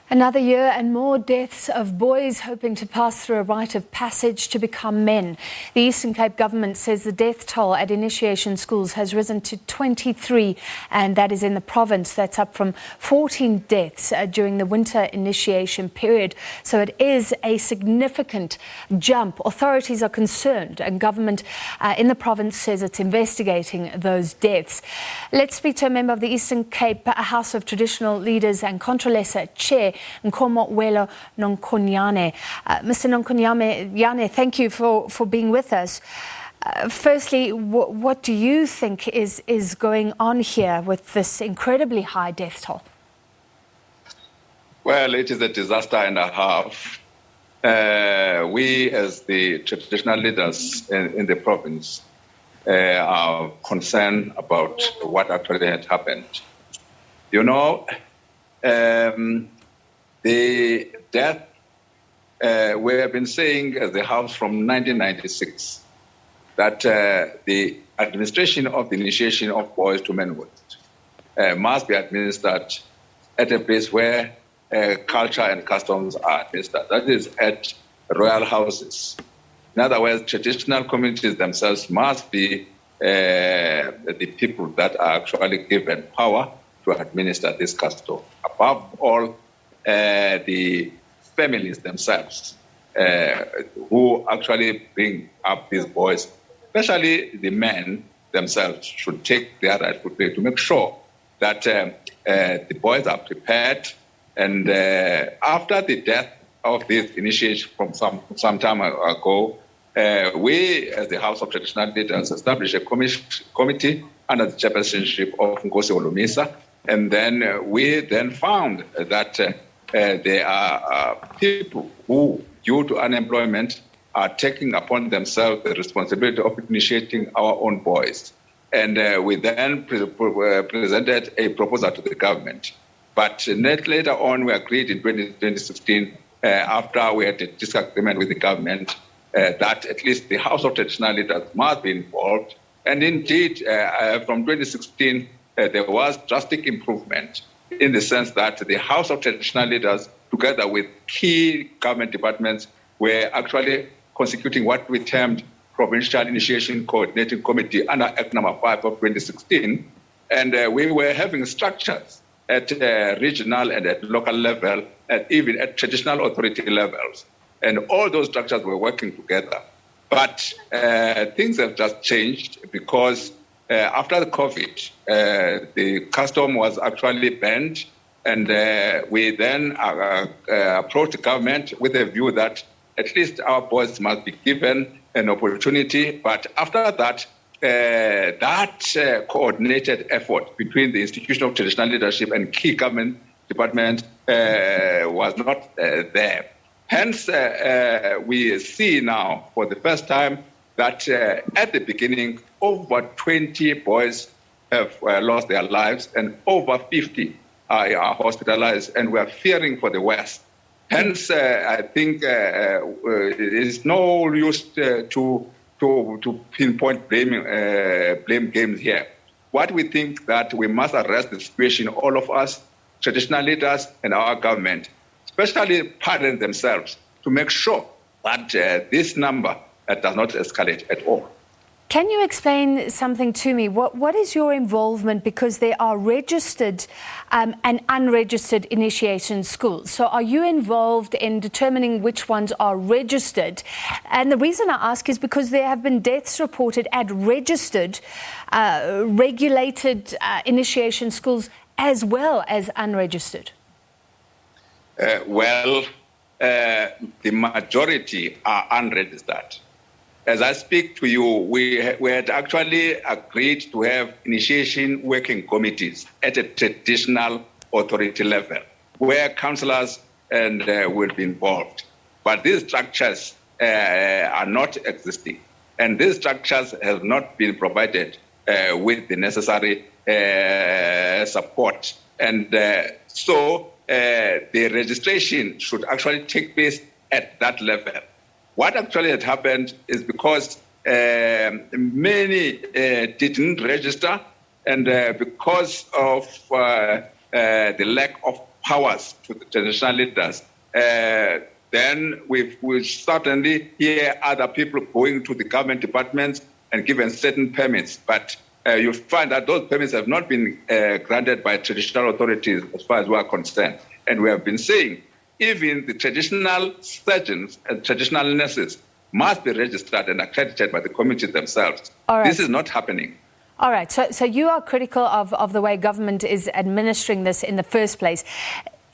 Another year and more deaths of boys hoping to pass through a rite of passage to become men. The Eastern Cape government says the death toll at initiation schools has risen to 23, and that is in the province. That's up from 14 deaths during the winter initiation period. So it is a significant jump. Authorities are concerned, and government in the province says it's investigating those deaths. Let's speak to a member of the Eastern Cape House of Traditional Leaders and Contralesa Chair, Nkomo Mwelo Nonkonyane. Mr. Nonkonyane, thank you for being with us. Firstly, what do you think is going on here with this incredibly high death toll? Well, it is a disaster and a half. We, as the traditional leaders in the province, are concerned about what actually had happened. You know, the death, we have been saying as the House from 1996 that the administration of the initiation of boys to manhood must be administered at a place where culture and customs are administered. That is at royal houses. In other words, traditional communities themselves must be the people that are actually given power to administer this custom. Above all, the families themselves who actually bring up these boys, especially the men themselves, should take their rightful place to make sure that the boys are prepared. And after the death of this initiation from some time ago, we, as the House of Traditional Leaders, established a committee under the chairpersonship of Nkomo Mwelo, and then we found that there are people who, due to unemployment, are taking upon themselves the responsibility of initiating our own boys. And we then presented a proposal to the government. But later on, we agreed in 2016, after we had a disagreement with the government, that at least the House of Traditional Leaders must be involved. And indeed, from 2016, there was drastic improvement in the sense that the House of Traditional Leaders, together with key government departments, were actually constituting what we termed Provincial Initiation Coordinating Committee under Act number 5 of 2016. And we were having structures at regional and at local level, and even at traditional authority levels. And all those structures were working together. But things have just changed because after the COVID, the custom was actually banned, and we then approached the government with a view that at least our boys must be given an opportunity. But after that, that coordinated effort between the institution of traditional leadership and key government department was not there. Hence, we see now for the first time that at the beginning, over 20 boys have lost their lives and over 50 are hospitalized, and we are fearing for the worst. Hence, I think it is no use to pinpoint blame games here. What we think that we must arrest the situation, all of us, traditional leaders and our government, especially parents themselves, to make sure that this number does not escalate at all. Can you explain something to me? What is your involvement? Because there are registered and unregistered initiation schools. So are you involved in determining which ones are registered? And the reason I ask is because there have been deaths reported at registered, regulated initiation schools as well as unregistered. The majority are unregistered. As I speak to you, we had actually agreed to have initiation working committees at a traditional authority level where councillors will be involved. But these structures are not existing, and these structures have not been provided with the necessary support. And so the registration should actually take place at that level. What actually had happened is because many didn't register, and because of the lack of powers to the traditional leaders, then we'll certainly hear other people going to the government departments and given certain permits. But you find that those permits have not been granted by traditional authorities as far as we are concerned. And we have been saying even the traditional surgeons and traditional nurses must be registered and accredited by the community themselves. All right. This is not happening. All right. So you are critical of the way government is administering this in the first place.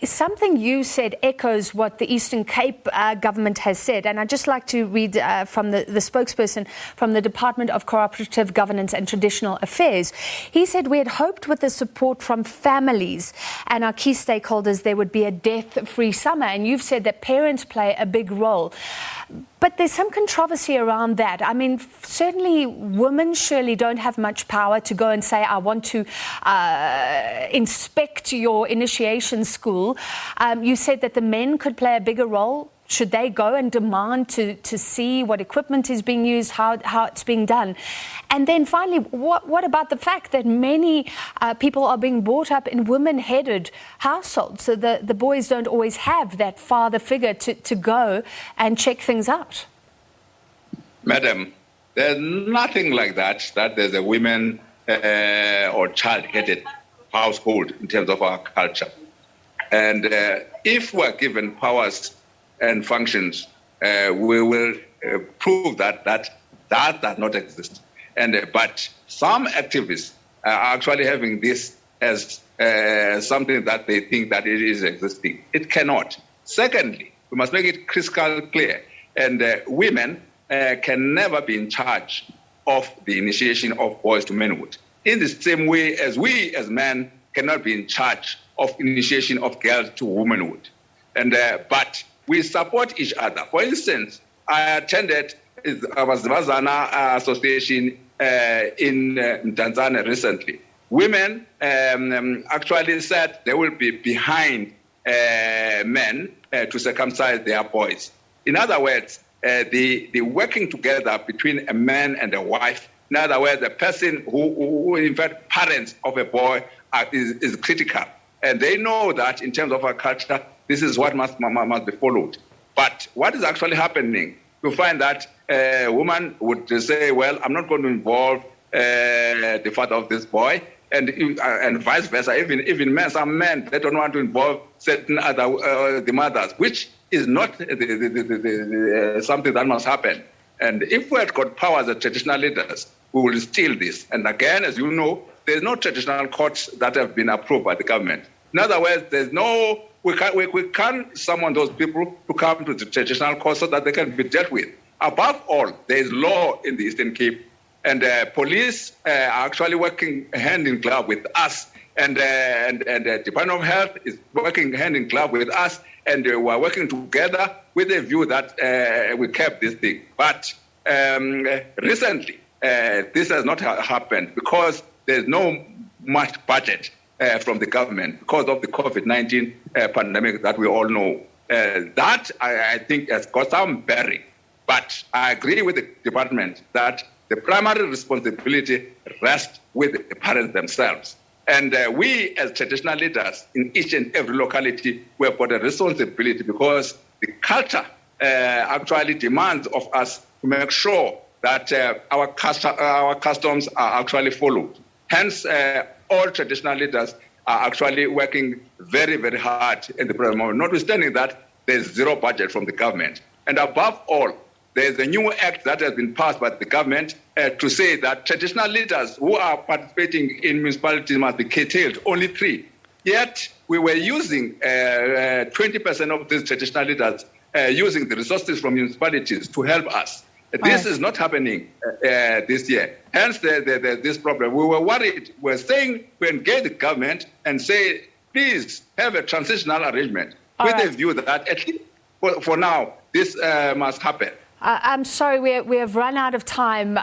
Something you said echoes what the Eastern Cape government has said, and I'd just like to read from the spokesperson from the Department of Cooperative Governance and Traditional Affairs. He said, "We had hoped with the support from families and our key stakeholders there would be a death-free summer," and you've said that parents play a big role. But there's some controversy around that. I mean, certainly women surely don't have much power to go and say, I want to inspect your initiation school. You said that the men could play a bigger role. Should they go and demand to see what equipment is being used, how it's being done? And then finally, what about the fact that many people are being brought up in women-headed households, so the boys don't always have that father figure to go and check things out? Madam, there's nothing like that there's a women or child-headed household in terms of our culture. And if we're given powers and functions, we will prove that does not exist. And but some activists are actually having this as something that they think that it is existing. It cannot. Secondly, we must make it crystal clear, and women can never be in charge of the initiation of boys to manhood, in the same way as we as men cannot be in charge of initiation of girls to womanhood. And but we support each other. For instance, I attended our Zvazana Association in Tanzania recently. Women actually said they will be behind men to circumcise their boys. In other words, the working together between a man and a wife, in other words, the person who in fact, parents of a boy is critical. And they know that in terms of our culture, this is what must be followed. But what is actually happening, you find that a woman would say, well, I'm not going to involve the father of this boy, and vice versa. Even men, some men, they don't want to involve certain other the mothers, which is not something that must happen. And if we had got power as a traditional leaders, we will steal this. And again, as you know, there's no traditional courts that have been approved by the government. In other words, we can't summon those people to come to the traditional court so that they can be dealt with. Above all, there is law in the Eastern Cape, and police are actually working hand in glove with us, and the Department of Health is working hand in glove with us, and we are working together with a view that we kept this thing. But recently, this has not happened because there's no much budget from the government because of the COVID-19 pandemic that we all know. That, I think, has got some bearing. But I agree with the department that the primary responsibility rests with the parents themselves. And we, as traditional leaders in each and every locality, we have got a responsibility because the culture actually demands of us to make sure that our customs are actually followed. Hence, all traditional leaders are actually working very, very hard in the present moment, notwithstanding that there's zero budget from the government. And above all, there's a new act that has been passed by the government to say that traditional leaders who are participating in municipalities must be curtailed, only 3. Yet, we were using 20% of these traditional leaders using the resources from municipalities to help us. This is not happening this year. Hence, this problem. We were worried. We're saying we engage the government and say, please have a transitional arrangement with a view that at least for now, this must happen. I'm sorry, we have run out of time.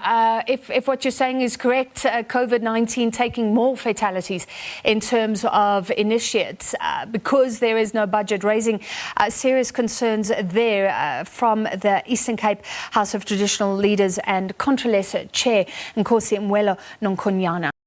If what you're saying is correct, COVID-19 taking more fatalities in terms of initiates because there is no budget, raising serious concerns there from the Eastern Cape House of Traditional Leaders and Contralesa Chair, Nkomo Mwelo Nonkonyane.